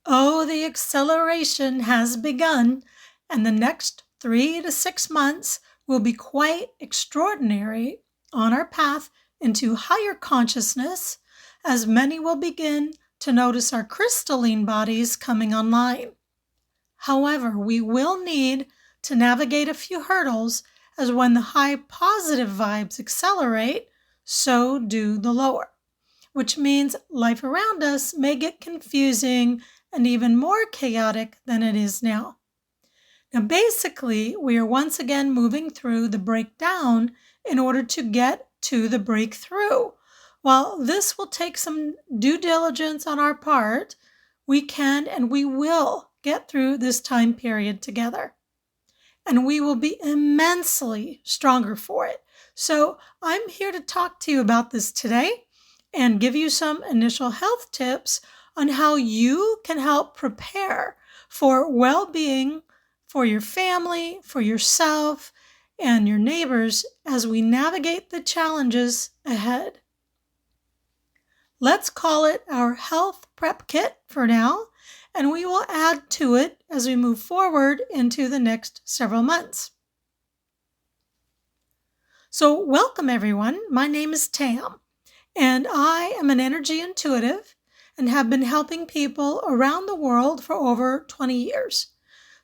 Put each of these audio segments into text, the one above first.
Oh, the acceleration has begun, and the next 3 to 6 months will be quite extraordinary on our path into higher consciousness, as many will begin to notice our crystalline bodies coming online. However, we will need to navigate a few hurdles, as when the high positive vibes accelerate, so do the lower, which means life around us may get confusing and even more chaotic than it is now. Now, basically, we are once again moving through the breakdown in order to get to the breakthrough. While this will take some due diligence on our part, we can and we will get through this time period together. And we will be immensely stronger for it. So I'm here to talk to you about this today and give you some initial health tips on how you can help prepare for well-being for your family, for yourself, and your neighbors as we navigate the challenges ahead. Let's call it our health prep kit for now, and we will add to it as we move forward into the next several months. So welcome everyone, my name is Tam, and I am an energy intuitive and have been helping people around the world for over 20 years.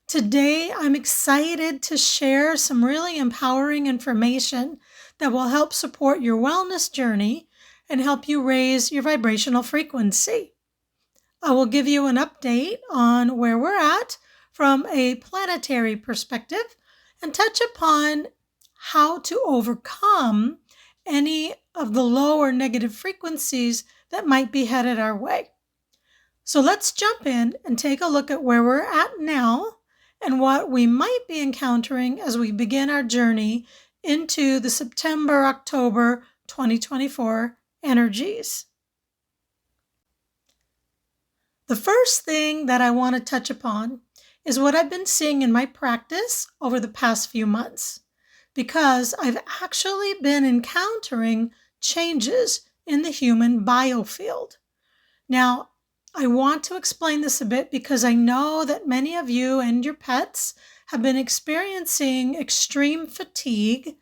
Today, I'm excited to share some really empowering information that will help support your wellness journey and help you raise your vibrational frequency. I will give you an update on where we're at from a planetary perspective and touch upon how to overcome any of the lower negative frequencies that might be headed our way. So let's jump in and take a look at where we're at now and what we might be encountering as we begin our journey into the September-October 2024 energies. The first thing that I want to touch upon is what I've been seeing in my practice over the past few months, because I've actually been encountering changes in the human biofield. Now, I want to explain this a bit because I know that many of you and your pets have been experiencing extreme fatigue,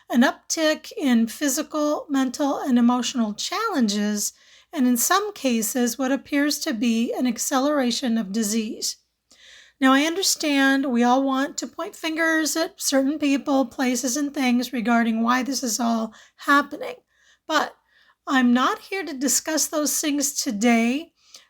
an uptick in physical, mental, and emotional challenges, and in some cases, what appears to be an acceleration of disease. Now, I understand we all want to point fingers at certain people, places, and things regarding why this is all happening, but I'm not here to discuss those things today.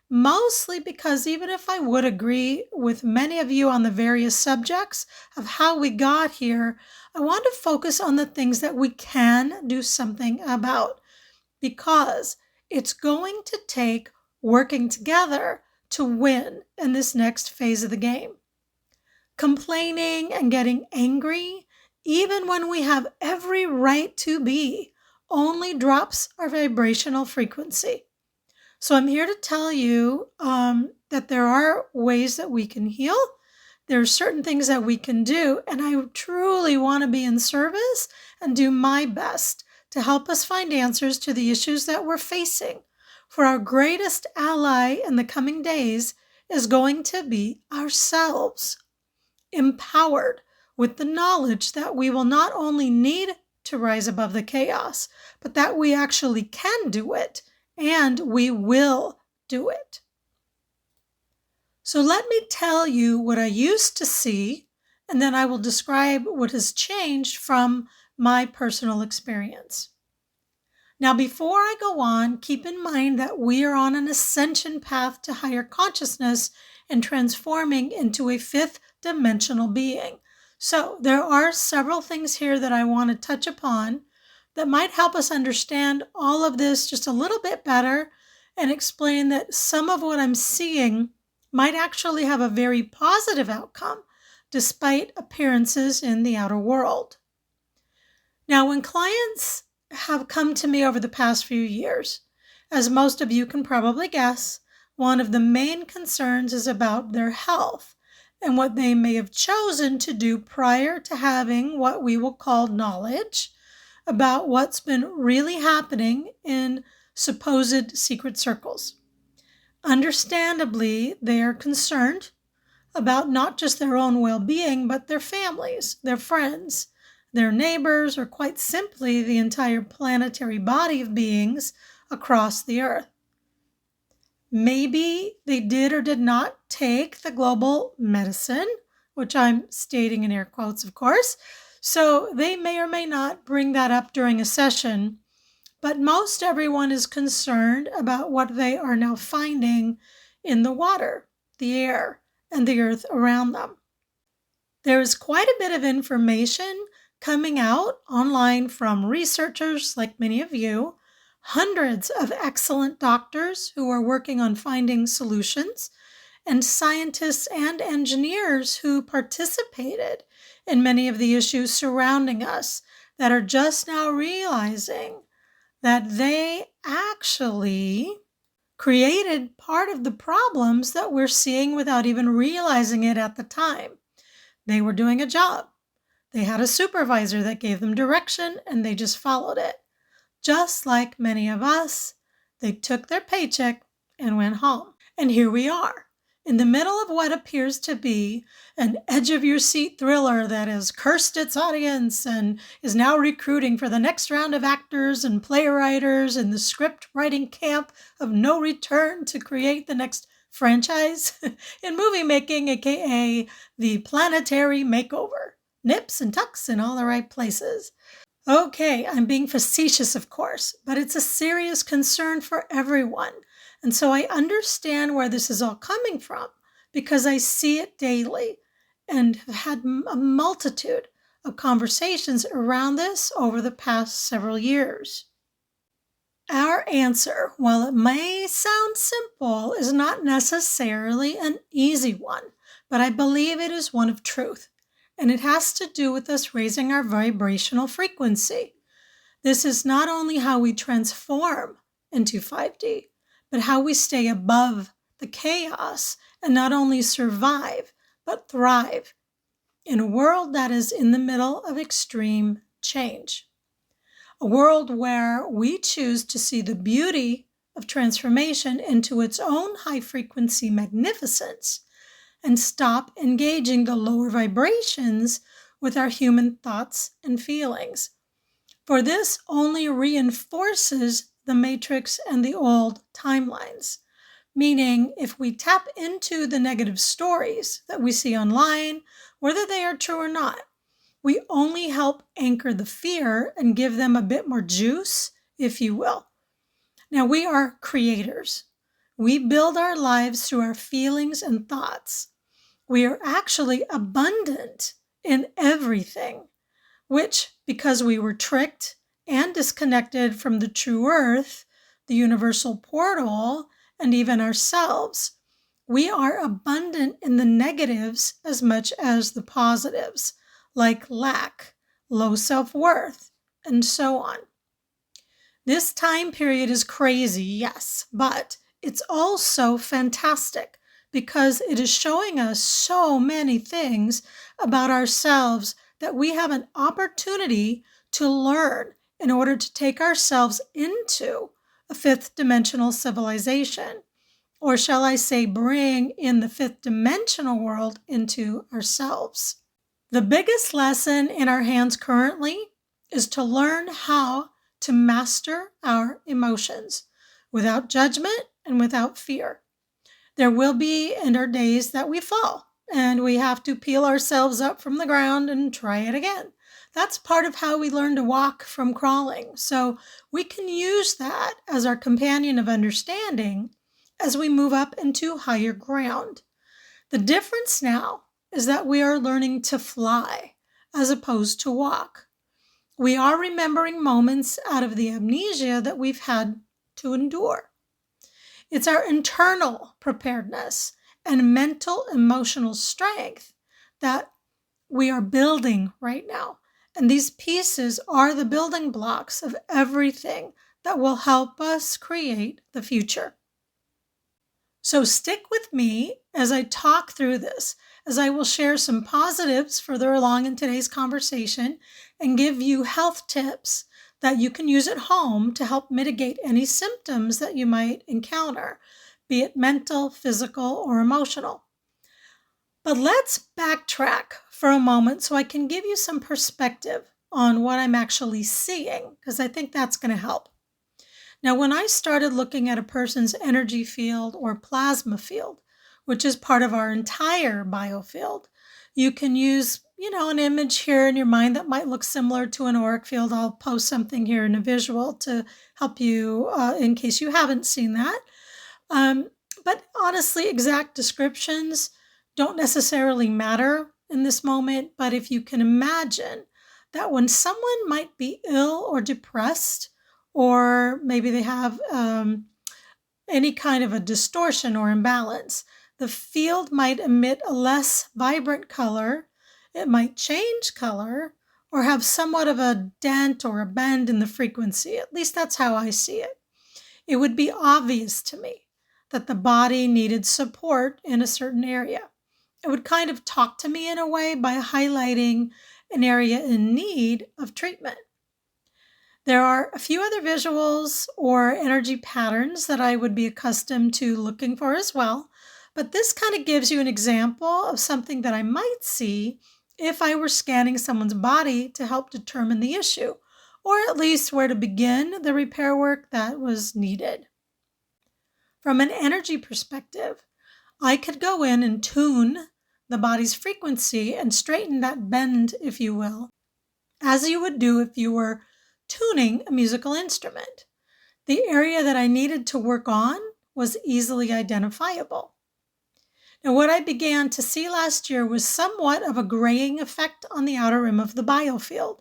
Mostly because even if I would agree with many of you on the various subjects of how we got here, I want to focus on the things that we can do something about, because it's going to take working together to win in this next phase of the game. Complaining and getting angry, even when we have every right to be, only drops our vibrational frequency. So I'm here to tell you that there are ways that we can heal. There are certain things that we can do, and I truly want to be in service and do my best to help us find answers to the issues that we're facing. For our greatest ally in the coming days is going to be ourselves, empowered with the knowledge that we will not only need to rise above the chaos, but that we actually can do it. And we will do it. So let me tell you what I used to see, and then I will describe what has changed from my personal experience. Now, before I go on, keep in mind that we are on an ascension path to higher consciousness and transforming into a fifth dimensional being. So there are several things here that I want to touch upon that might help us understand all of this just a little bit better and explain that some of what I'm seeing might actually have a very positive outcome despite appearances in the outer world. Now, when clients have come to me over the past few years, as most of you can probably guess, one of the main concerns is about their health and what they may have chosen to do prior to having what we will call knowledge about what's been really happening in supposed secret circles. Understandably, they are concerned about not just their own well-being, but their families, their friends, their neighbors, or quite simply the entire planetary body of beings across the Earth. Maybe they did or did not take the global medicine, which I'm stating in air quotes, of course, so they may or may not bring that up during a session, but most everyone is concerned about what they are now finding in the water, the air, and the earth around them. There is quite a bit of information coming out online from researchers like many of you, hundreds of excellent doctors who are working on finding solutions, and scientists and engineers who participated in many of the issues surrounding us that are just now realizing that they actually created part of the problems that we're seeing without even realizing it at the time. They were doing a job. They had a supervisor that gave them direction and they just followed it. Just like many of us, they took their paycheck and went home. And here we are, in the middle of what appears to be an edge-of-your-seat thriller that has cursed its audience and is now recruiting for the next round of actors and playwriters in the script writing camp of no return to create the next franchise in movie making, aka the planetary makeover. Nips and tucks in all the right places. Okay, I'm being facetious, of course, but it's a serious concern for everyone. And so I understand where this is all coming from because I see it daily and have had a multitude of conversations around this over the past several years. Our answer, while it may sound simple, is not necessarily an easy one, but I believe it is one of truth, and it has to do with us raising our vibrational frequency. This is not only how we transform into 5D, but how we stay above the chaos and not only survive, but thrive in a world that is in the middle of extreme change. A world where we choose to see the beauty of transformation into its own high-frequency magnificence and stop engaging the lower vibrations with our human thoughts and feelings. For this only reinforces the matrix and the old timelines. Meaning, if we tap into the negative stories that we see online, whether they are true or not, we only help anchor the fear and give them a bit more juice, if you will. Now, we are creators. We build our lives through our feelings and thoughts. We are actually abundant in everything, which, because we were tricked and disconnected from the true earth, the universal portal, and even ourselves, we are abundant in the negatives as much as the positives, like lack, low self-worth, and so on. This time period is crazy, yes, but it's also fantastic because it is showing us so many things about ourselves that we have an opportunity to learn in order to take ourselves into a fifth dimensional civilization, or shall I say bring in the fifth dimensional world into ourselves. The biggest lesson in our hands currently is to learn how to master our emotions without judgment and without fear. There will be in our days that we fall and we have to peel ourselves up from the ground and try it again. That's part of how we learn to walk from crawling. So we can use that as our companion of understanding as we move up into higher ground. The difference now is that we are learning to fly as opposed to walk. We are remembering moments out of the amnesia that we've had to endure. It's our internal preparedness and mental emotional strength that we are building right now. And these pieces are the building blocks of everything that will help us create the future. So stick with me as I talk through this, as I will share some positives further along in today's conversation and give you health tips that you can use at home to help mitigate any symptoms that you might encounter. be it mental, physical, or emotional. But let's backtrack for a moment so I can give you some perspective on what I'm actually seeing, because I think that's going to help. Now, when I started looking at a person's energy field or plasma field, which is part of our entire biofield, you can use, an image here in your mind that might look similar to an auric field. I'll post something here in a visual to help you in case you haven't seen that. But honestly, exact descriptions don't necessarily matter in this moment. But if you can imagine that when someone might be ill or depressed, or maybe they have any kind of a distortion or imbalance, the field might emit a less vibrant color, it might change color, or have somewhat of a dent or a bend in the frequency. At least that's how I see it. It would be obvious to me that the body needed support in a certain area. It would kind of talk to me in a way by highlighting an area in need of treatment. There are a few other visuals or energy patterns that I would be accustomed to looking for as well, but this kind of gives you an example of something that I might see if I were scanning someone's body to help determine the issue, or at least where to begin the repair work that was needed. From an energy perspective, I could go in and tune the body's frequency and straighten that bend, if you will, as you would do if you were tuning a musical instrument. The area that I needed to work on was easily identifiable. Now, what I began to see last year was somewhat of a graying effect on the outer rim of the biofield.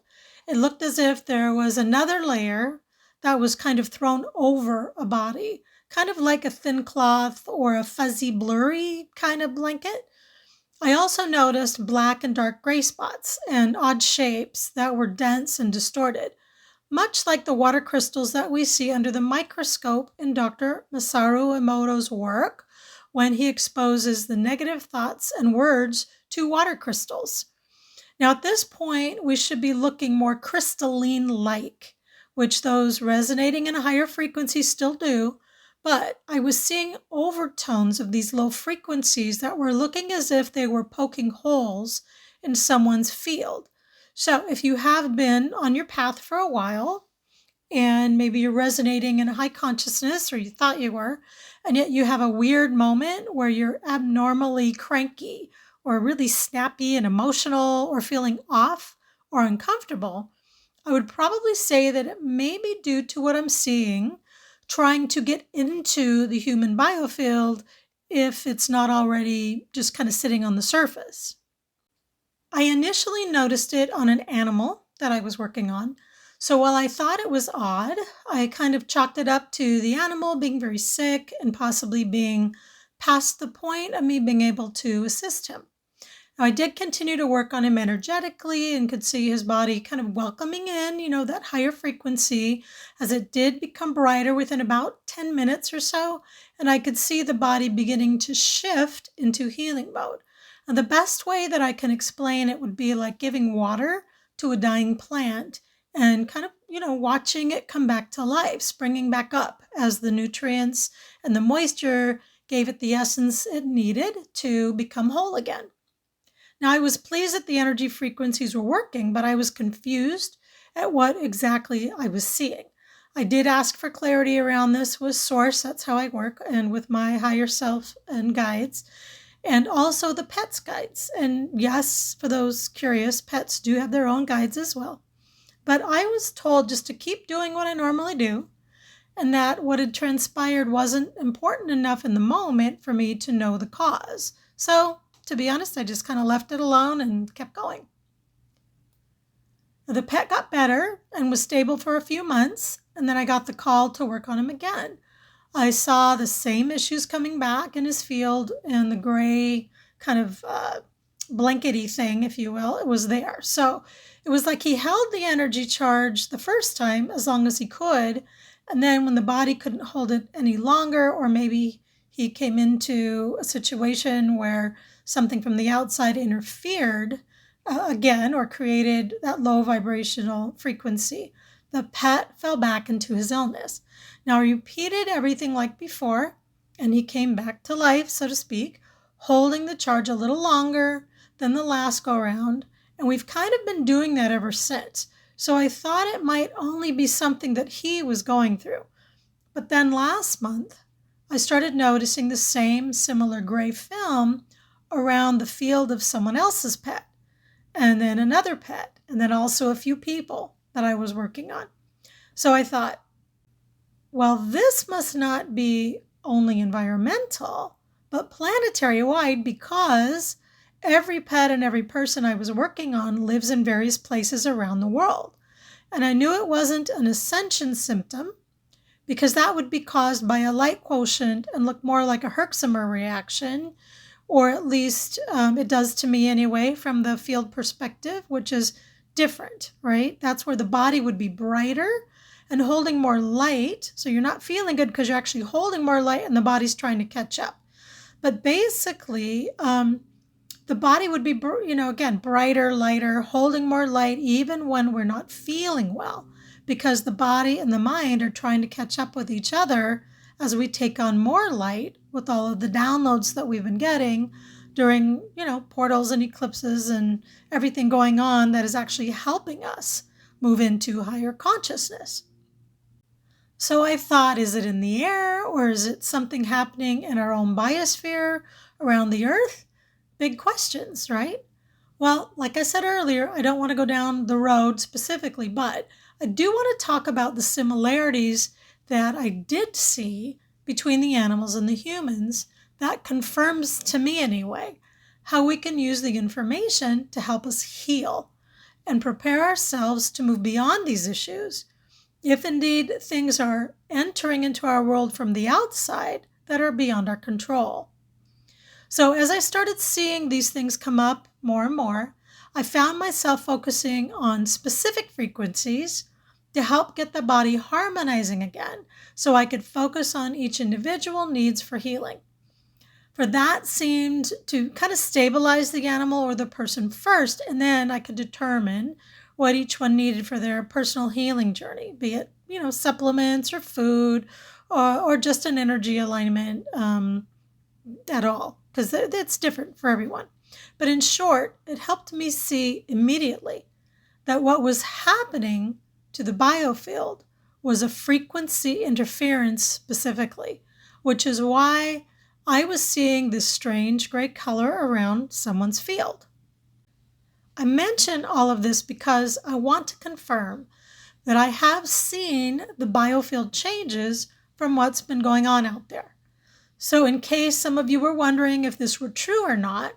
It looked as if there was another layer that was kind of thrown over a body, kind of like a thin cloth or a fuzzy, blurry kind of blanket. I also noticed black and dark gray spots and odd shapes that were dense and distorted, much like the water crystals that we see under the microscope in Dr. Masaru Emoto's work when he exposes the negative thoughts and words to water crystals. Now, at this point, we should be looking more crystalline-like, which those resonating in a higher frequency still do, but I was seeing overtones of these low frequencies that were looking as if they were poking holes in someone's field. So if you have been on your path for a while, and maybe you're resonating in a high consciousness, or you thought you were, and yet you have a weird moment where you're abnormally cranky or really snappy and emotional or feeling off or uncomfortable, I would probably say that it may be due to what I'm seeing, trying to get into the human biofield if it's not already just kind of sitting on the surface. I initially noticed it on an animal that I was working on. So while I thought it was odd, I kind of chalked it up to the animal being very sick and possibly being past the point of me being able to assist him. Now, I did continue to work on him energetically and could see his body kind of welcoming in, that higher frequency as it did become brighter within about 10 minutes or so. And I could see the body beginning to shift into healing mode. And the best way that I can explain it would be like giving water to a dying plant and kind of, watching it come back to life, springing back up as the nutrients and the moisture gave it the essence it needed to become whole again. Now, I was pleased that the energy frequencies were working, but I was confused at what exactly I was seeing. I did ask for clarity around this with Source, that's how I work, and with my higher self and guides, and also the pets' guides. And yes, for those curious, pets do have their own guides as well. But I was told just to keep doing what I normally do, and that what had transpired wasn't important enough in the moment for me to know the cause. So, to be honest, I just kind of left it alone and kept going. The pet got better and was stable for a few months, and then I got the call to work on him again. I saw the same issues coming back in his field, and the gray kind of blankety thing, if you will, it was there. So it was like he held the energy charge the first time as long as he could, and then when the body couldn't hold it any longer, or maybe he came into a situation where something from the outside interfered again or created that low vibrational frequency, the pet fell back into his illness. Now, I repeated everything like before, and he came back to life, so to speak, holding the charge a little longer than the last go round. And we've kind of been doing that ever since. So I thought it might only be something that he was going through. But then last month, I started noticing the same similar gray film around the field of someone else's pet, and then another pet, and then also a few people that I was working on. So I thought, well, this must not be only environmental, but planetary wide, because every pet and every person I was working on lives in various places around the world. And I knew it wasn't an ascension symptom, because that would be caused by a light quotient and look more like a Herxheimer reaction, or at least it does to me anyway, from the field perspective, which is different, right? That's where the body would be brighter and holding more light. So you're not feeling good because you're actually holding more light and the body's trying to catch up. But basically, the body would be, again, brighter, lighter, holding more light even when we're not feeling well, because the body and the mind are trying to catch up with each other as we take on more light with all of the downloads that we've been getting during, portals and eclipses and everything going on that is actually helping us move into higher consciousness. So I thought, is it in the air, or is it something happening in our own biosphere around the earth? Big questions, right? Well, like I said earlier, I don't want to go down the road specifically, but I do want to talk about the similarities that I did see between the animals and the humans. That confirms, to me anyway, how we can use the information to help us heal and prepare ourselves to move beyond these issues, if indeed things are entering into our world from the outside that are beyond our control. So as I started seeing these things come up more and more, I found myself focusing on specific frequencies to help get the body harmonizing again, so I could focus on each individual needs for healing. For that seemed to kind of stabilize the animal or the person first, and then I could determine what each one needed for their personal healing journey, be it, supplements or food or just an energy alignment at all, because that's different for everyone. But in short, it helped me see immediately that what was happening to the biofield was a frequency interference specifically, which is why I was seeing this strange gray color around someone's field. I mention all of this because I want to confirm that I have seen the biofield changes from what's been going on out there. So in case some of you were wondering if this were true or not,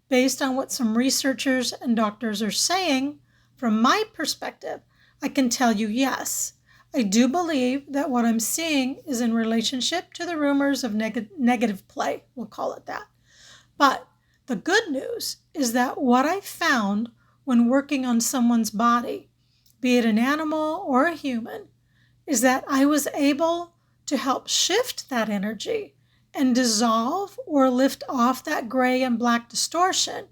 based on what some researchers and doctors are saying, from my perspective, I can tell you yes. I do believe that what I'm seeing is in relationship to the rumors of negative play, we'll call it that. But the good news is that what I found when working on someone's body, be it an animal or a human, is that I was able to help shift that energy and dissolve or lift off that gray and black distortion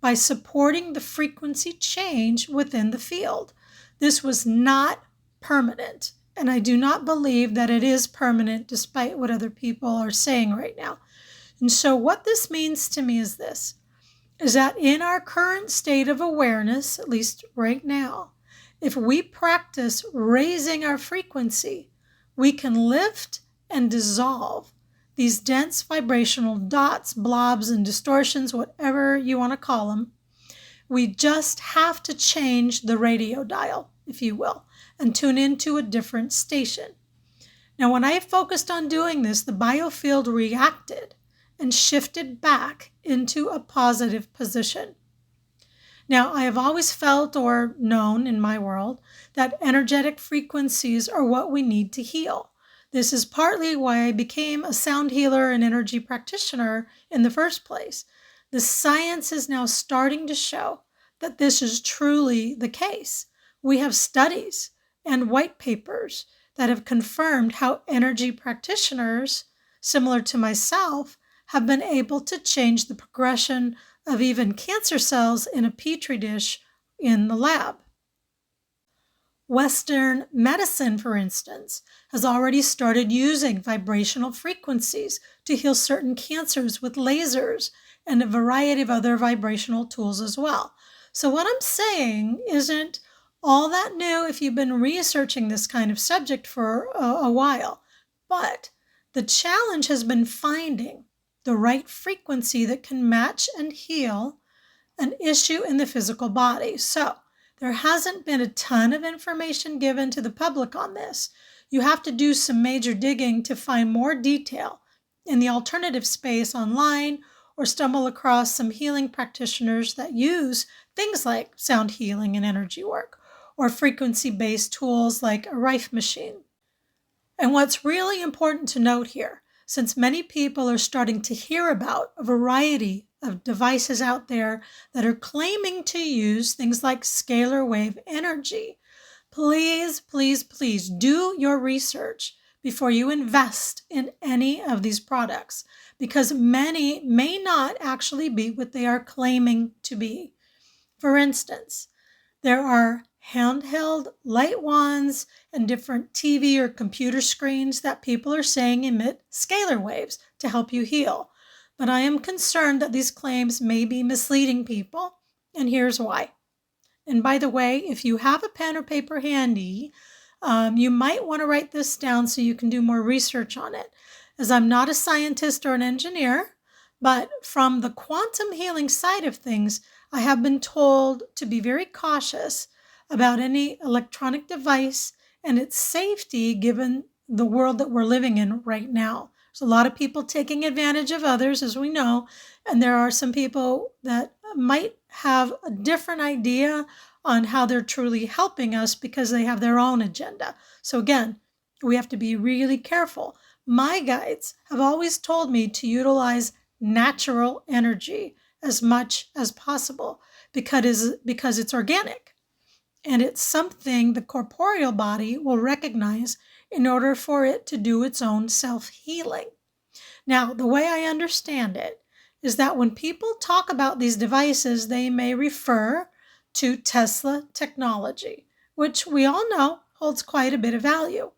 by supporting the frequency change within the field. This was not permanent, and I do not believe that it is permanent despite what other people are saying right now. And so what this means to me is this, is that in our current state of awareness, at least right now, if we practice raising our frequency, we can lift and dissolve these dense vibrational dots, blobs, and distortions, whatever you want to call them. We just have to change the radio dial, if you will, and tune into a different station. Now, when I focused on doing this, the biofield reacted and shifted back into a positive position. Now, I have always felt or known in my world that energetic frequencies are what we need to heal. This is partly why I became a sound healer and energy practitioner in the first place. The science is now starting to show that this is truly the case. We have studies and white papers that have confirmed how energy practitioners, similar to myself, have been able to change the progression of even cancer cells in a petri dish in the lab. Western medicine, for instance, has already started using vibrational frequencies to heal certain cancers with lasers and a variety of other vibrational tools as well. So what I'm saying isn't all that new if you've been researching this kind of subject for a while, but the challenge has been finding the right frequency that can match and heal an issue in the physical body. So there hasn't been a ton of information given to the public on this. You have to do some major digging to find more detail in the alternative space online or stumble across some healing practitioners that use things like sound healing and energy work or frequency-based tools like a Rife machine. And what's really important to note here, since many people are starting to hear about a variety of devices out there that are claiming to use things like scalar wave energy, please, please, please do your research before you invest in any of these products, because many may not actually be what they are claiming to be. For instance, there are handheld light wands and different TV or computer screens that people are saying emit scalar waves to help you heal. But I am concerned that these claims may be misleading people, and here's why. And by the way, if you have a pen or paper handy, you might want to write this down so you can do more research on it, as I'm not a scientist or an engineer, but from the quantum healing side of things, I have been told to be very cautious about any electronic device and its safety given the world that we're living in right now. There's a lot of people taking advantage of others, as we know, and there are some people that might have a different idea on how they're truly helping us because they have their own agenda. So again, we have to be really careful. My guides have always told me to utilize natural energy as much as possible because it's organic. And it's something the corporeal body will recognize in order for it to do its own self-healing. Now, the way I understand it is that when people talk about these devices, they may refer to Tesla technology, which we all know holds quite a bit of value.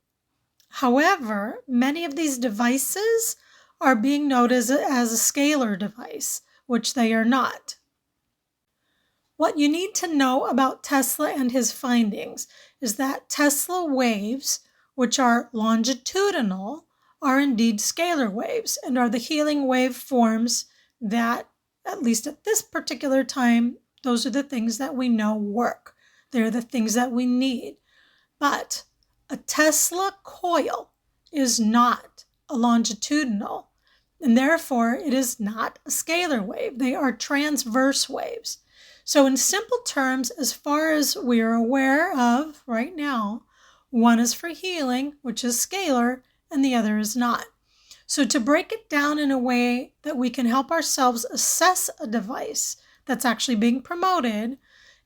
However, many of these devices are being noted as a scalar device, which they are not. What you need to know about Tesla and his findings is that Tesla waves, which are longitudinal, are indeed scalar waves and are the healing wave forms that, at least at this particular time, those are the things that we know work. They're the things that we need. But a Tesla coil is not a longitudinal, and therefore it is not a scalar wave. They are transverse waves. So in simple terms, as far as we are aware of right now, one is for healing, which is scalar, and the other is not. So to break it down in a way that we can help ourselves assess a device that's actually being promoted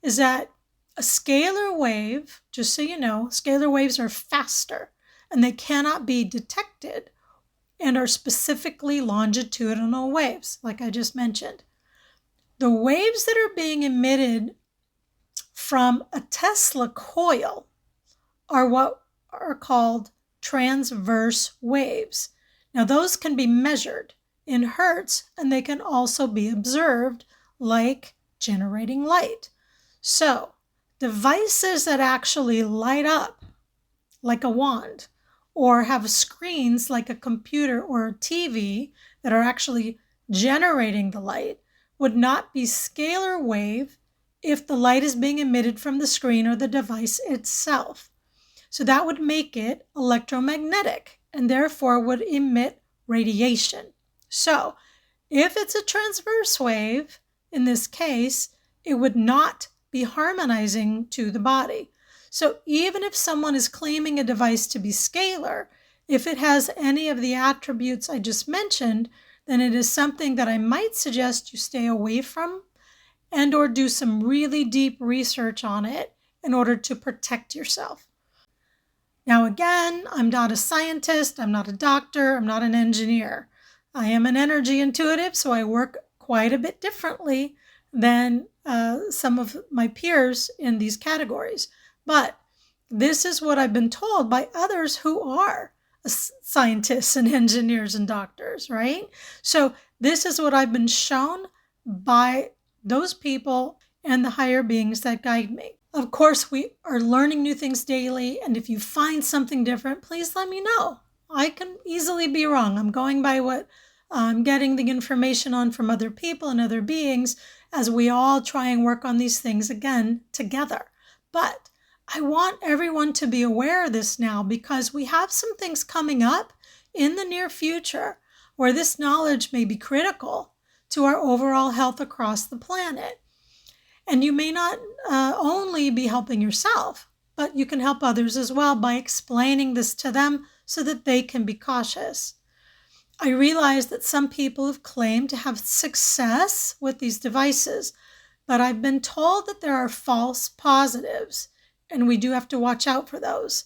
is that a scalar wave, just so you know, scalar waves are faster and they cannot be detected and are specifically longitudinal waves, like I just mentioned. The waves that are being emitted from a Tesla coil are what are called transverse waves. Now, those can be measured in hertz, and they can also be observed like generating light. So, devices that actually light up like a wand or have screens like a computer or a TV that are actually generating the light would not be scalar wave if the light is being emitted from the screen or the device itself. So that would make it electromagnetic and therefore would emit radiation. So if it's a transverse wave, in this case, it would not be harmonizing to the body. So even if someone is claiming a device to be scalar, if it has any of the attributes I just mentioned, then it is something that I might suggest you stay away from and or do some really deep research on it in order to protect yourself. Now again, I'm not a scientist, I'm not a doctor, I'm not an engineer. I am an energy intuitive, so I work quite a bit differently than some of my peers in these categories. But This is what I've been told by others who are scientists and engineers and doctors, right? So this is what I've been shown by those people and the higher beings that guide me. Of course, we are learning new things daily, and if you find something different, please let me know. I can easily be wrong. I'm going by what I'm getting the information on from other people and other beings as we all try and work on these things again together. But I want everyone to be aware of this now because we have some things coming up in the near future where this knowledge may be critical to our overall health across the planet. And you may not only be helping yourself, but you can help others as well by explaining this to them so that they can be cautious. I realize that some people have claimed to have success with these devices, but I've been told that there are false positives, and we do have to watch out for those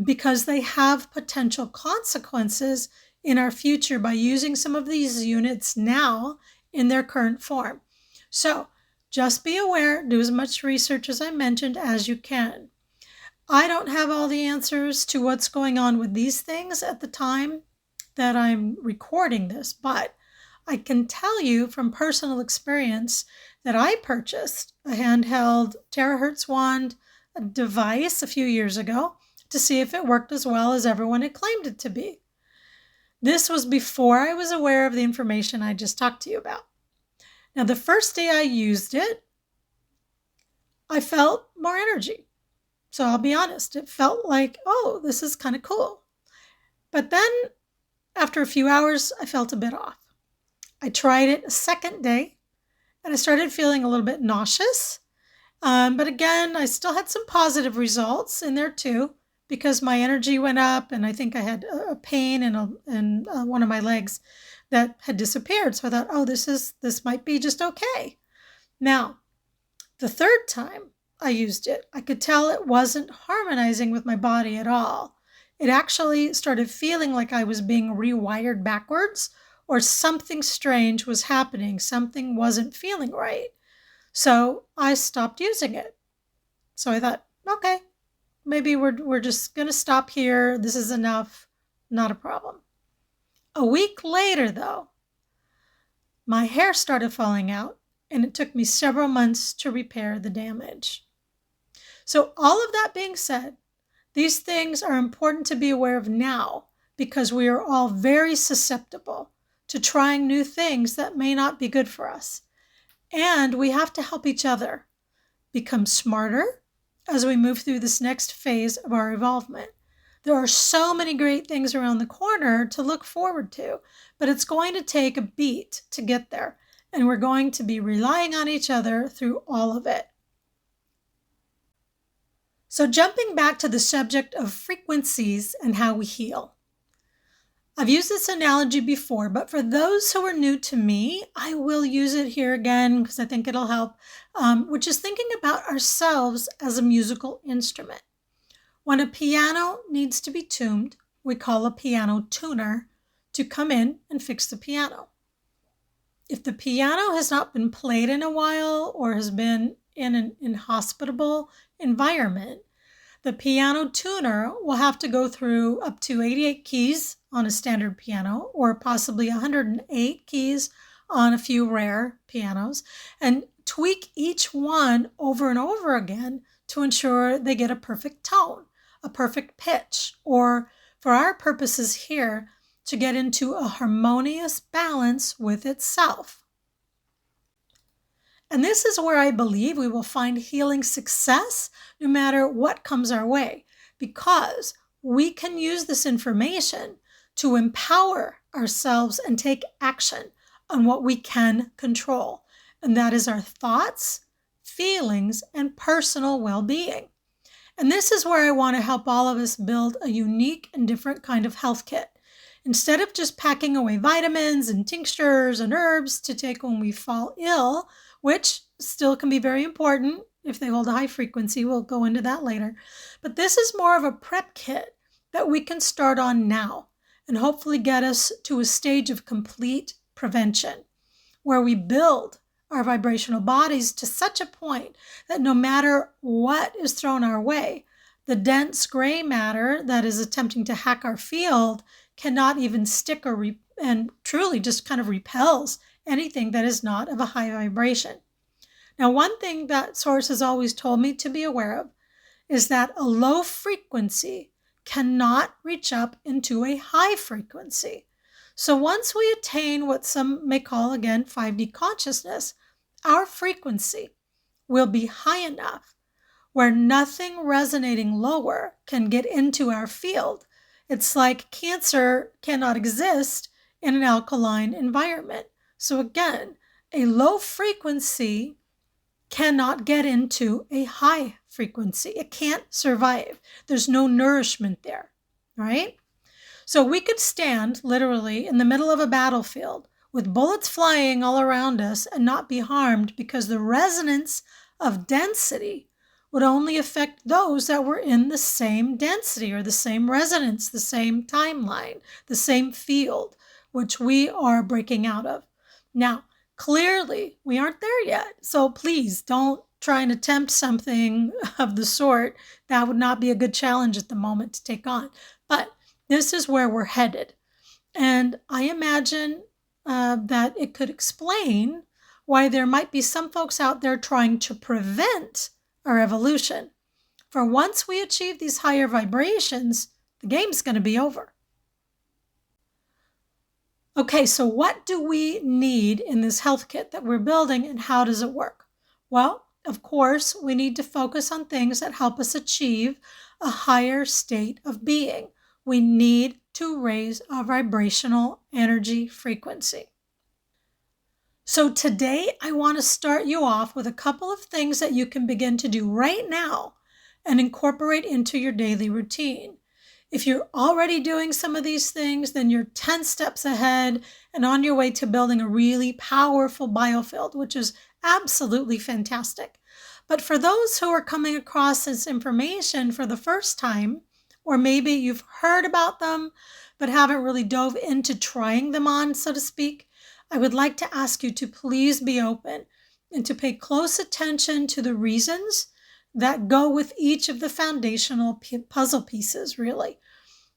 because they have potential consequences in our future by using some of these units now in their current form. So just be aware, do as much research as I mentioned as you can. I don't have all the answers to what's going on with these things at the time that I'm recording this, but I can tell you from personal experience that I purchased a handheld terahertz wand device a few years ago to see if it worked as well as everyone had claimed it to be. This was before I was aware of the information I just talked to you about. Now, the first day I used it, I felt more energy. So I'll be honest, it felt like, oh, this is kind of cool. But then after a few hours, I felt a bit off. I tried it a second day and I started feeling a little bit nauseous. But again, I still had some positive results in there too, because my energy went up and I think I had a pain in one of my legs that had disappeared. So I thought, oh, this might be just okay. Now, the third time I used it, I could tell it wasn't harmonizing with my body at all. It actually started feeling like I was being rewired backwards or something strange was happening. Something wasn't feeling right. So I stopped using it. So I thought, okay, maybe we're just going to stop here. This is enough. Not a problem. A week later, though, my hair started falling out, and it took me several months to repair the damage. So all of that being said, these things are important to be aware of now because we are all very susceptible to trying new things that may not be good for us. And we have to help each other become smarter as we move through this next phase of our evolvement. There are so many great things around the corner to look forward to, but it's going to take a beat to get there, and we're going to be relying on each other through all of it. So jumping back to the subject of frequencies and how we heal. I've used this analogy before, but for those who are new to me, I will use it here again because I think it'll help, which is thinking about ourselves as a musical instrument. When a piano needs to be tuned, we call a piano tuner to come in and fix the piano. If the piano has not been played in a while or has been in an inhospitable environment, the piano tuner will have to go through up to 88 keys on a standard piano or possibly 108 keys on a few rare pianos and tweak each one over and over again to ensure they get a perfect tone, a perfect pitch, or for our purposes here, to get into a harmonious balance with itself. And this is where I believe we will find healing success no matter what comes our way, because we can use this information to empower ourselves and take action on what we can control. And that is our thoughts, feelings, and personal well-being. And this is where I want to help all of us build a unique and different kind of health kit. Instead of just packing away vitamins and tinctures and herbs to take when we fall ill, which still can be very important if they hold a high frequency. We'll go into that later. But this is more of a prep kit that we can start on now and hopefully get us to a stage of complete prevention where we build our vibrational bodies to such a point that no matter what is thrown our way, The dense gray matter that is attempting to hack our field cannot even stick and truly just kind of repels anything that is not of a high vibration. Now, one thing that Source has always told me to be aware of is that a low frequency cannot reach up into a high frequency. So once we attain what some may call, again, 5D consciousness, our frequency will be high enough where nothing resonating lower can get into our field. It's like cancer cannot exist in an alkaline environment. So again, a low frequency cannot get into a high frequency. It can't survive. There's no nourishment there, right? So we could stand literally in the middle of a battlefield with bullets flying all around us and not be harmed because the resonance of density would only affect those that were in the same density or the same resonance, the same timeline, the same field, which we are breaking out of. Now, clearly, we aren't there yet. So please don't try and attempt something of the sort. That would not be a good challenge at the moment to take on. But this is where we're headed. And I imagine that it could explain why there might be some folks out there trying to prevent our evolution. For once we achieve these higher vibrations, the game's going to be over. Okay, so what do we need in this health kit that we're building and how does it work? Well, of course, we need to focus on things that help us achieve a higher state of being. We need to raise our vibrational energy frequency. So today I want to start you off with a couple of things that you can begin to do right now and incorporate into your daily routine. If you're already doing some of these things, then you're 10 steps ahead and on your way to building a really powerful biofield, which is absolutely fantastic. But for those who are coming across this information for the first time, or maybe you've heard about them, but haven't really dove into trying them on, so to speak, I would like to ask you to please be open and to pay close attention to the reasons that go with each of the foundational puzzle pieces, really.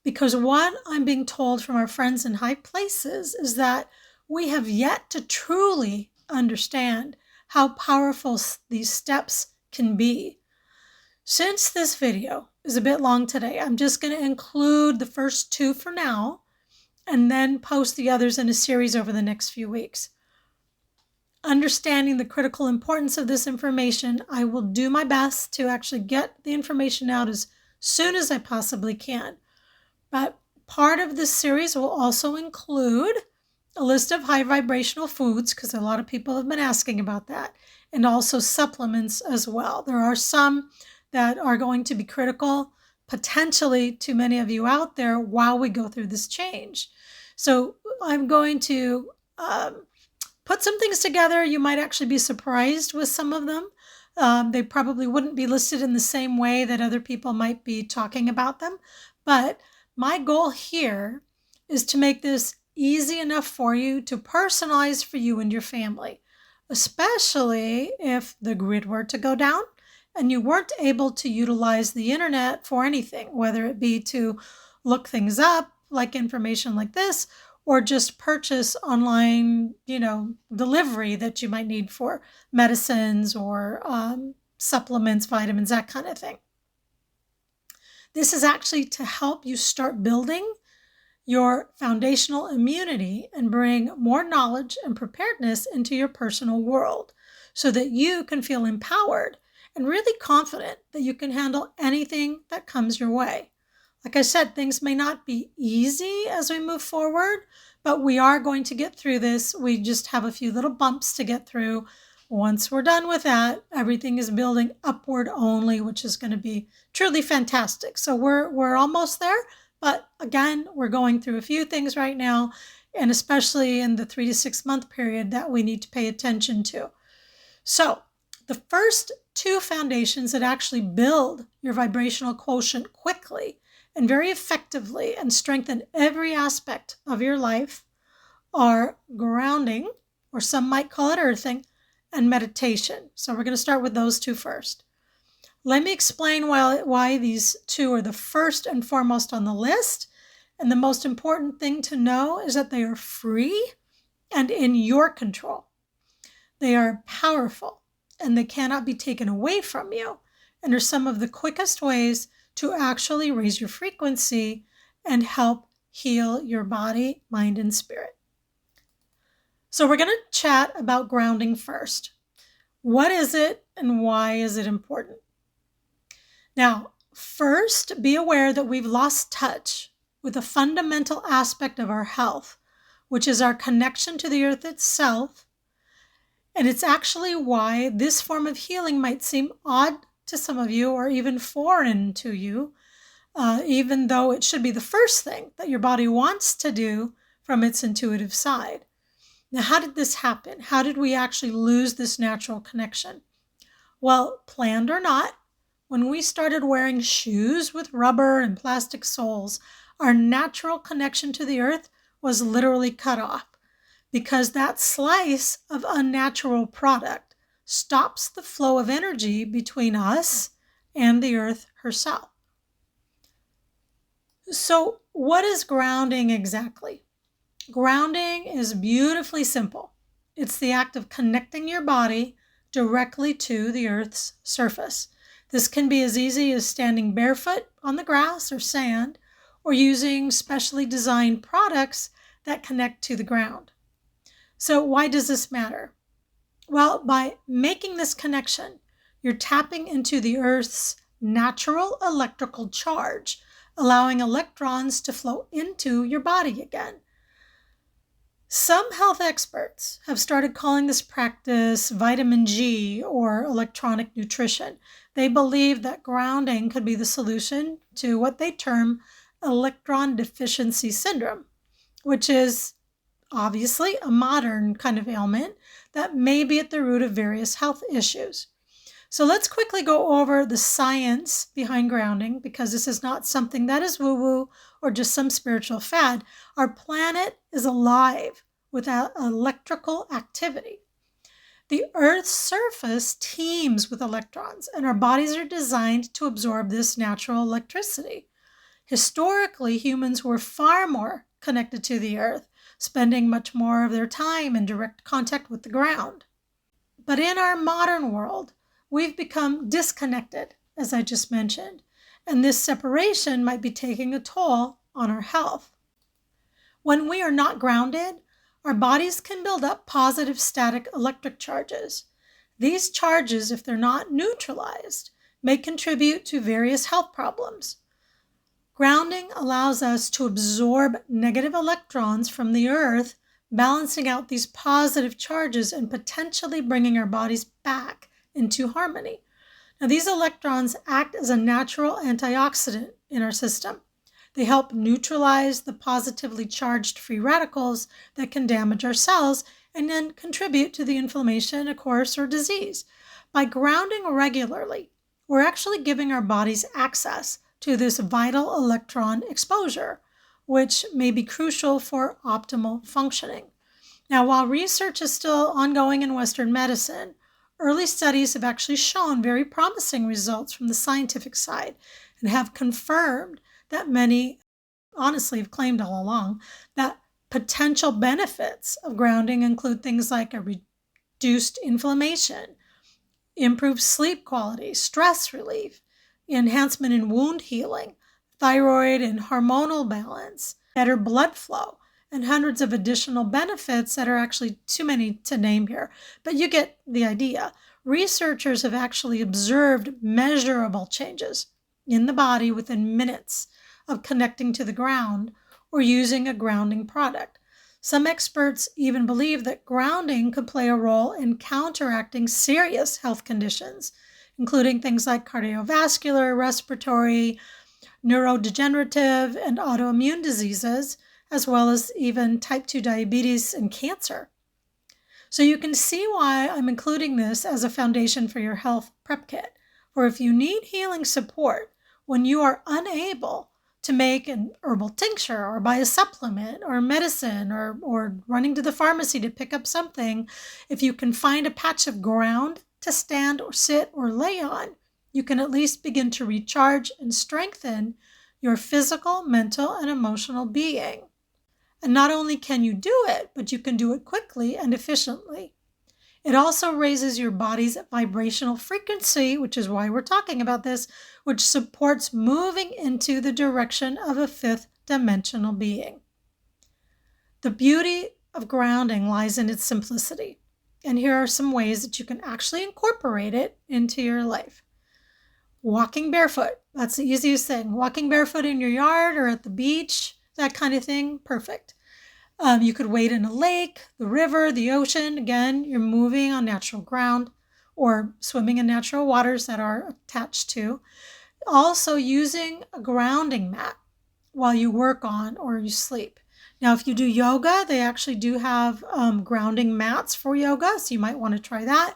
Because what I'm being told from our friends in high places is that we have yet to truly understand how powerful these steps can be. Since this video is a bit long today, I'm just going to include the first two for now and then post the others in a series over the next few weeks. Understanding the critical importance of this information, I will do my best to actually get the information out as soon as I possibly can. But part of this series will also include a list of high vibrational foods, because a lot of people have been asking about that, and also supplements as well. There are some that are going to be critical potentially to many of you out there while we go through this change. So I'm going to put some things together. You might actually be surprised with some of them. They probably wouldn't be listed in the same way that other people might be talking about them. But my goal here is to make this easy enough for you to personalize for you and your family, especially if the grid were to go down and you weren't able to utilize the internet for anything, whether it be to look things up, like information like this, or just purchase online, delivery that you might need for medicines or supplements, vitamins, that kind of thing. This is actually to help you start building your foundational immunity and bring more knowledge and preparedness into your personal world so that you can feel empowered and really confident that you can handle anything that comes your way. Like I said, things may not be easy as we move forward, but we are going to get through this. We just have a few little bumps to get through. Once we're done with that, everything is building upward only, which is going to be truly fantastic. So we're almost there, but again, we're going through a few things right now, and especially in the 3 to 6 month period that we need to pay attention to. So the first two foundations that actually build your vibrational quotient quickly and very effectively and strengthen every aspect of your life are grounding, or some might call it earthing, and meditation. So we're going to start with those two first. Let me explain why these two are the first and foremost on the list. And the most important thing to know is that they are free and in your control. They are powerful and they cannot be taken away from you, and are some of the quickest ways to actually raise your frequency and help heal your body, mind, and spirit. So we're going to chat about grounding first. What is it and why is it important? Now, first, be aware that we've lost touch with a fundamental aspect of our health, which is our connection to the earth itself. And it's actually why this form of healing might seem odd to some of you or even foreign to you, even though it should be the first thing that your body wants to do from its intuitive side. Now, how did this happen? How did we actually lose this natural connection? Well, planned or not, when we started wearing shoes with rubber and plastic soles, our natural connection to the earth was literally cut off, because that slice of unnatural product stops the flow of energy between us and the earth herself. So what is grounding exactly? Grounding is beautifully simple. It's the act of connecting your body directly to the earth's surface. This can be as easy as standing barefoot on the grass or sand, or using specially designed products that connect to the ground. So why does this matter? Well, by making this connection, you're tapping into the Earth's natural electrical charge, allowing electrons to flow into your body again. Some health experts have started calling this practice vitamin G or electronic nutrition. They believe that grounding could be the solution to what they term electron deficiency syndrome, which is obviously a modern kind of ailment that may be at the root of various health issues. So let's quickly go over the science behind grounding, because this is not something that is woo-woo or just some spiritual fad. Our planet is alive with electrical activity. The Earth's surface teems with electrons, and our bodies are designed to absorb this natural electricity. Historically, humans were far more connected to the Earth, spending much more of their time in direct contact with the ground. But in our modern world, we've become disconnected, as I just mentioned, and this separation might be taking a toll on our health. When we are not grounded, our bodies can build up positive static electric charges. These charges, if they're not neutralized, may contribute to various health problems. Grounding allows us to absorb negative electrons from the earth, balancing out these positive charges and potentially bringing our bodies back into harmony. Now, these electrons act as a natural antioxidant in our system. They help neutralize the positively charged free radicals that can damage our cells and then contribute to the inflammation, of course, or disease. By grounding regularly, we're actually giving our bodies access to this vital electron exposure, which may be crucial for optimal functioning. Now, while research is still ongoing in Western medicine, early studies have actually shown very promising results from the scientific side and have confirmed that many honestly have claimed all along that potential benefits of grounding include things like a reduced inflammation, improved sleep quality, stress relief, enhancement in wound healing, thyroid and hormonal balance, better blood flow, and hundreds of additional benefits that are actually too many to name here. But you get the idea. Researchers have actually observed measurable changes in the body within minutes of connecting to the ground or using a grounding product. Some experts even believe that grounding could play a role in counteracting serious health conditions, including things like cardiovascular, respiratory, neurodegenerative, and autoimmune diseases, as well as even type 2 diabetes and cancer. So you can see why I'm including this as a foundation for your health prep kit. For if you need healing support when you are unable to make an herbal tincture or buy a supplement or medicine or running to the pharmacy to pick up something, if you can find a patch of ground to stand or sit or lay on, you can at least begin to recharge and strengthen your physical, mental, and emotional being. And not only can you do it, but you can do it quickly and efficiently. It also raises your body's vibrational frequency, which is why we're talking about this, which supports moving into the direction of a fifth dimensional being. The beauty of grounding lies in its simplicity. And here are some ways that you can actually incorporate it into your life. Walking barefoot. That's the easiest thing. Walking barefoot in your yard or at the beach, that kind of thing, perfect. You could wade in a lake, the river, the ocean. Again, you're moving on natural ground, or swimming in natural waters that are attached to. Also using a grounding mat while you work on or you sleep. Now, if you do yoga, they actually do have grounding mats for yoga, so you might want to try that.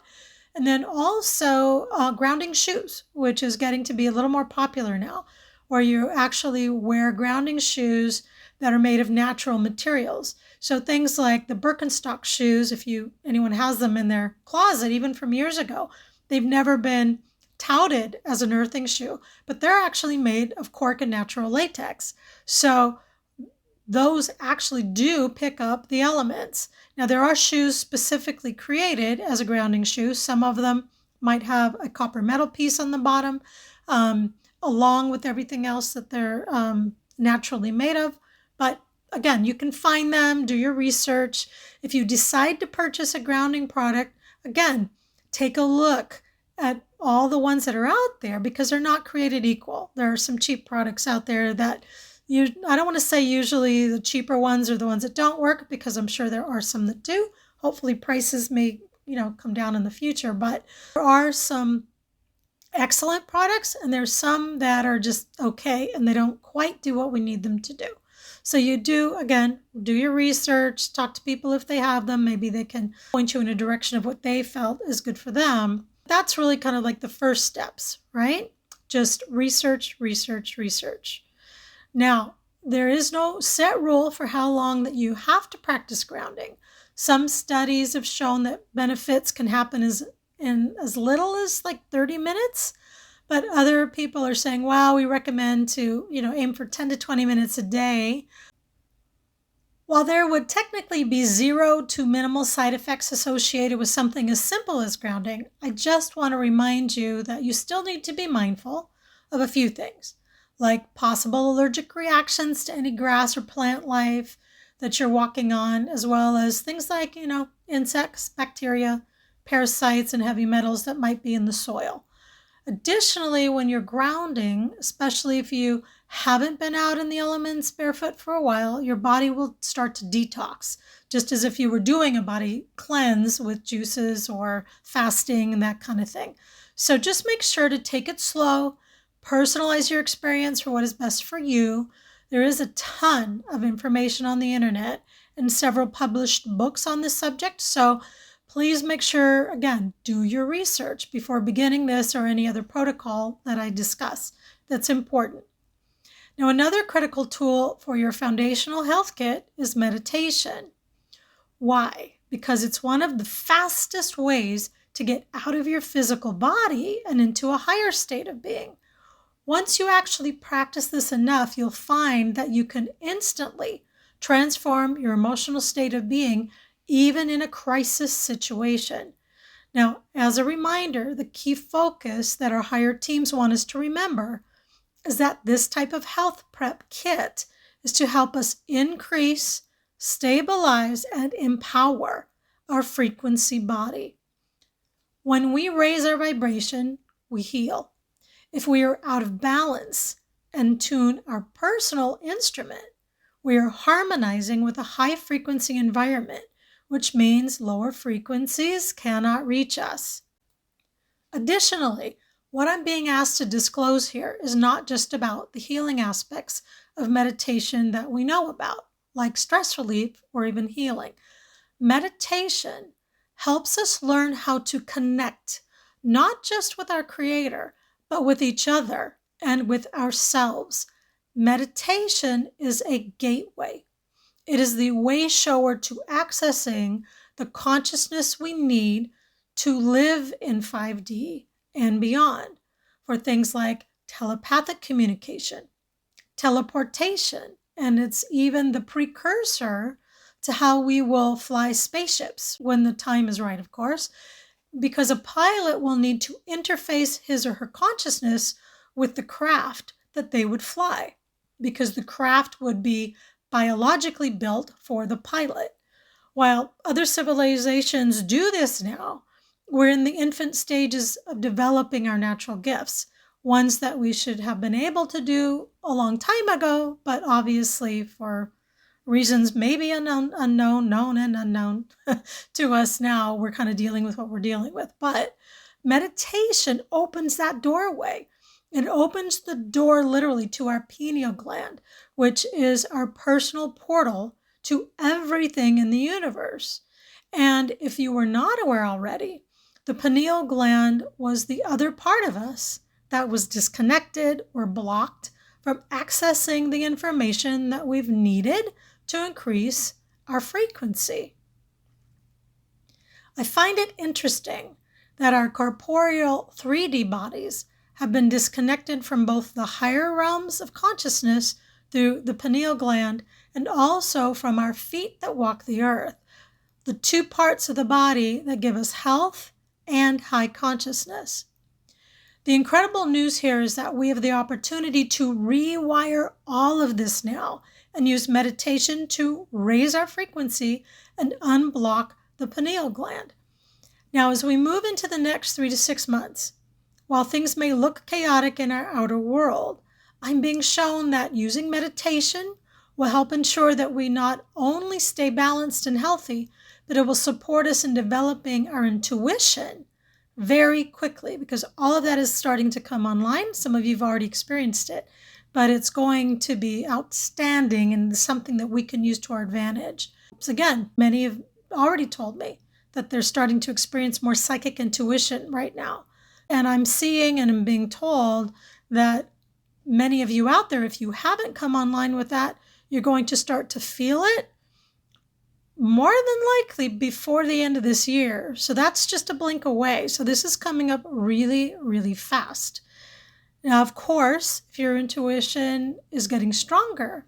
And then also grounding shoes, which is getting to be a little more popular now, where you actually wear grounding shoes that are made of natural materials. So things like the Birkenstock shoes, if anyone has them in their closet, even from years ago, they've never been touted as an earthing shoe, but they're actually made of cork and natural latex. So those actually do pick up the elements. Now, there are shoes specifically created as a grounding shoe. Some of them might have a copper metal piece on the bottom, along with everything else that they're naturally made of. But again, you can find them, do your research. If you decide to purchase a grounding product, again, take a look at all the ones that are out there, because they're not created equal. There are some cheap products out there that I don't want to say usually the cheaper ones are the ones that don't work, because I'm sure there are some that do. Hopefully prices may, come down in the future, but there are some excellent products and there's some that are just okay and they don't quite do what we need them to do. So you do your research, talk to people if they have them. Maybe they can point you in a direction of what they felt is good for them. That's really kind of like the first steps, right? Just research, research, research. Now, there is no set rule for how long that you have to practice grounding. Some studies have shown that benefits can happen in as little as like 30 minutes, but other people are saying, wow, we recommend to, aim for 10 to 20 minutes a day. While there would technically be zero to minimal side effects associated with something as simple as grounding, I just want to remind you that you still need to be mindful of a few things, like possible allergic reactions to any grass or plant life that you're walking on, as well as things like, insects, bacteria, parasites, and heavy metals that might be in the soil. Additionally, when you're grounding, especially if you haven't been out in the elements barefoot for a while, your body will start to detox, just as if you were doing a body cleanse with juices or fasting and that kind of thing. So just make sure to take it slow, personalize your experience for what is best for you. There is a ton of information on the internet and several published books on this subject, so please make sure, again, do your research before beginning this or any other protocol that I discuss. That's important. Now, another critical tool for your foundational health kit is meditation. Why? Because it's one of the fastest ways to get out of your physical body and into a higher state of being. Once you actually practice this enough, you'll find that you can instantly transform your emotional state of being, even in a crisis situation. Now, as a reminder, the key focus that our higher teams want us to remember is that this type of health prep kit is to help us increase, stabilize, and empower our frequency body. When we raise our vibration, we heal. If we are out of balance and tune our personal instrument, we are harmonizing with a high frequency environment, which means lower frequencies cannot reach us. Additionally, what I'm being asked to disclose here is not just about the healing aspects of meditation that we know about, like stress relief or even healing. Meditation helps us learn how to connect, not just with our Creator, but with each other and with ourselves. Meditation is a gateway. It is the way shower to accessing the consciousness we need to live in 5D and beyond. for things like telepathic communication, teleportation, and it's even the precursor to how we will fly spaceships when the time is right, of course, because a pilot will need to interface his or her consciousness with the craft that they would fly, because the craft would be biologically built for the pilot. While other civilizations do this now, we're in the infant stages of developing our natural gifts, ones that we should have been able to do a long time ago, but obviously for reasons maybe unknown, known and unknown to us now, we're kind of dealing with what we're dealing with. But meditation opens that doorway. It opens the door literally to our pineal gland, which is our personal portal to everything in the universe. And if you were not aware already, the pineal gland was the other part of us that was disconnected or blocked from accessing the information that we've needed to increase our frequency. I find it interesting that our corporeal 3D bodies have been disconnected from both the higher realms of consciousness through the pineal gland and also from our feet that walk the earth, the two parts of the body that give us health and high consciousness. The incredible news here is that we have the opportunity to rewire all of this now and use meditation to raise our frequency and unblock the pineal gland. Now, as we move into the next 3 to 6 months, while things may look chaotic in our outer world, I'm being shown that using meditation will help ensure that we not only stay balanced and healthy, but it will support us in developing our intuition very quickly, because all of that is starting to come online. Some of you have already experienced it, but it's going to be outstanding and something that we can use to our advantage. So again, many have already told me that they're starting to experience more psychic intuition right now. And I'm seeing and I'm being told that many of you out there, if you haven't come online with that, you're going to start to feel it more than likely before the end of this year. So that's just a blink away. So this is coming up really, really fast. Now, of course, if your intuition is getting stronger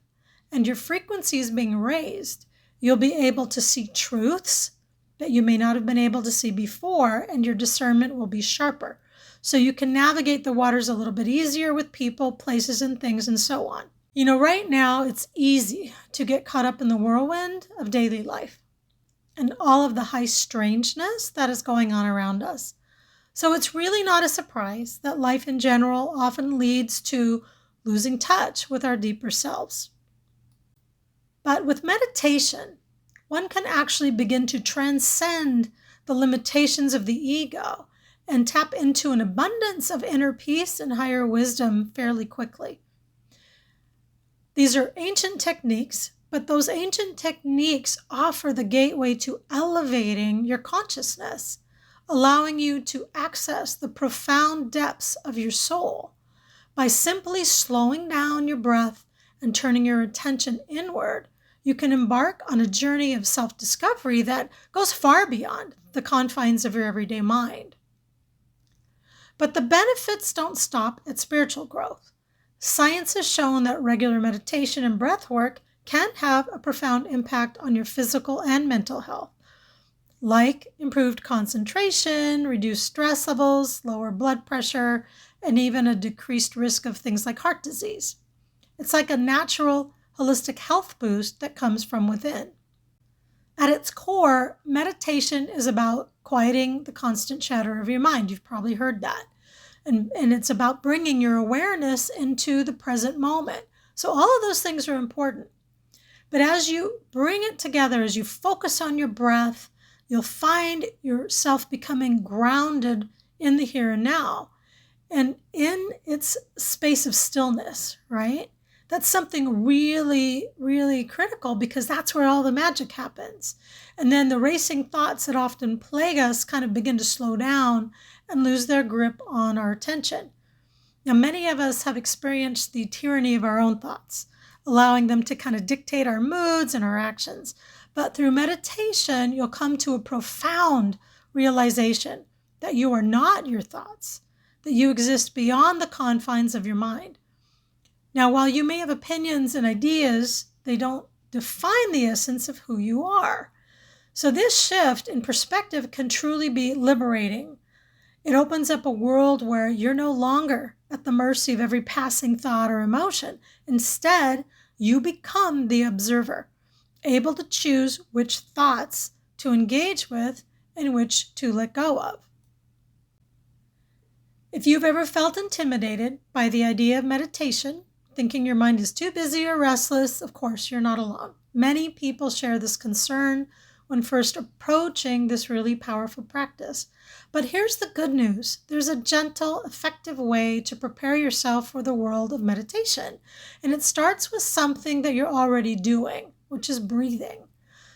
and your frequency is being raised, you'll be able to see truths that you may not have been able to see before, and your discernment will be sharper. So you can navigate the waters a little bit easier with people, places, and things, and so on. You know, right now it's easy to get caught up in the whirlwind of daily life and all of the high strangeness that is going on around us. So it's really not a surprise that life in general often leads to losing touch with our deeper selves. But with meditation, one can actually begin to transcend the limitations of the ego and tap into an abundance of inner peace and higher wisdom fairly quickly. These are ancient techniques, but those ancient techniques offer the gateway to elevating your consciousness, allowing you to access the profound depths of your soul by simply slowing down your breath and turning your attention inward. You can embark on a journey of self-discovery that goes far beyond the confines of your everyday mind. But the benefits don't stop at spiritual growth. Science has shown that regular meditation and breath work can have a profound impact on your physical and mental health, like improved concentration, reduced stress levels, lower blood pressure, and even a decreased risk of things like heart disease. It's like a natural, holistic health boost that comes from within. At its core, meditation is about quieting the constant chatter of your mind. You've probably heard that. And it's about bringing your awareness into the present moment. So all of those things are important. But as you bring it together, as you focus on your breath, you'll find yourself becoming grounded in the here and now and in its space of stillness, right? That's something really, really critical, because that's where all the magic happens. And then the racing thoughts that often plague us kind of begin to slow down and lose their grip on our attention. Now, many of us have experienced the tyranny of our own thoughts, allowing them to kind of dictate our moods and our actions. But through meditation, you'll come to a profound realization that you are not your thoughts, that you exist beyond the confines of your mind. Now, while you may have opinions and ideas, they don't define the essence of who you are. So this shift in perspective can truly be liberating. It opens up a world where you're no longer at the mercy of every passing thought or emotion. Instead, you become the observer, able to choose which thoughts to engage with and which to let go of. If you've ever felt intimidated by the idea of meditation, thinking your mind is too busy or restless, of course, you're not alone. Many people share this concern when first approaching this really powerful practice. But here's the good news. There's a gentle, effective way to prepare yourself for the world of meditation. And it starts with something that you're already doing, which is breathing.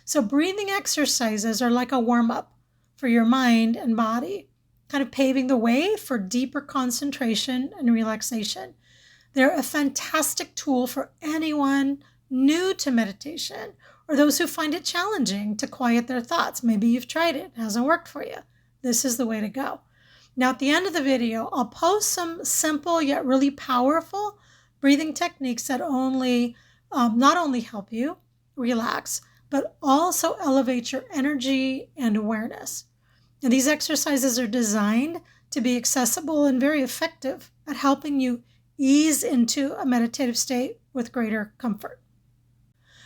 So breathing exercises are like a warm-up for your mind and body, kind of paving the way for deeper concentration and relaxation. They're a fantastic tool for anyone new to meditation or those who find it challenging to quiet their thoughts. Maybe you've tried it, hasn't worked for you. This is the way to go. Now, at the end of the video, I'll post some simple yet really powerful breathing techniques that not only help you relax, but also elevate your energy and awareness. And these exercises are designed to be accessible and very effective at helping you ease into a meditative state with greater comfort.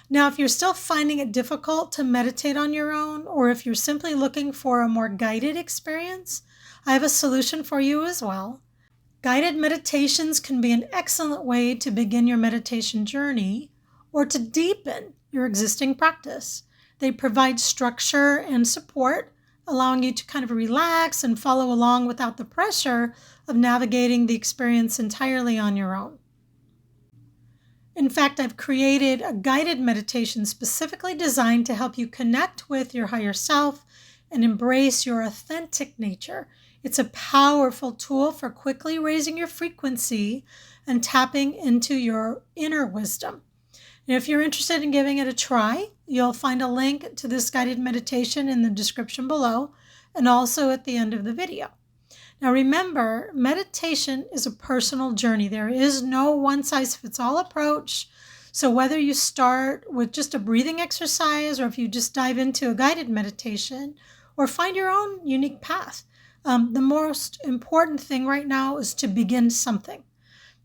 Now, if you're still finding it difficult to meditate on your own, or if you're simply looking for a more guided experience, I have a solution for you as well. Guided meditations can be an excellent way to begin your meditation journey or to deepen your existing practice. They provide structure and support, allowing you to kind of relax and follow along without the pressure of navigating the experience entirely on your own. In fact, I've created a guided meditation specifically designed to help you connect with your higher self and embrace your authentic nature. It's a powerful tool for quickly raising your frequency and tapping into your inner wisdom. And if you're interested in giving it a try, you'll find a link to this guided meditation in the description below and also at the end of the video. Now remember, meditation is a personal journey. There is no one-size-fits-all approach. So whether you start with just a breathing exercise or if you just dive into a guided meditation or find your own unique path, the most important thing right now is to begin something.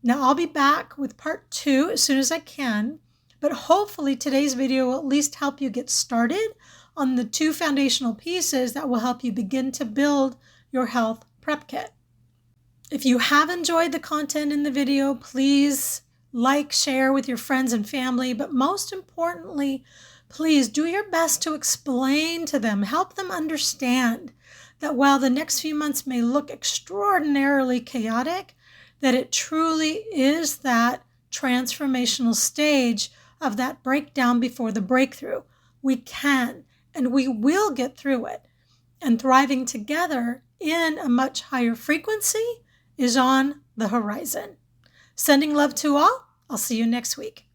Now I'll be back with part 2 as soon as I can, but hopefully today's video will at least help you get started on the 2 foundational pieces that will help you begin to build your health prep kit. If you have enjoyed the content in the video, please like, share with your friends and family, but most importantly, please do your best to explain to them, help them understand that while the next few months may look extraordinarily chaotic, that it truly is that transformational stage of that breakdown before the breakthrough. We can and we will get through it, and thriving together in a much higher frequency is on the horizon. Sending love to all. I'll see you next week.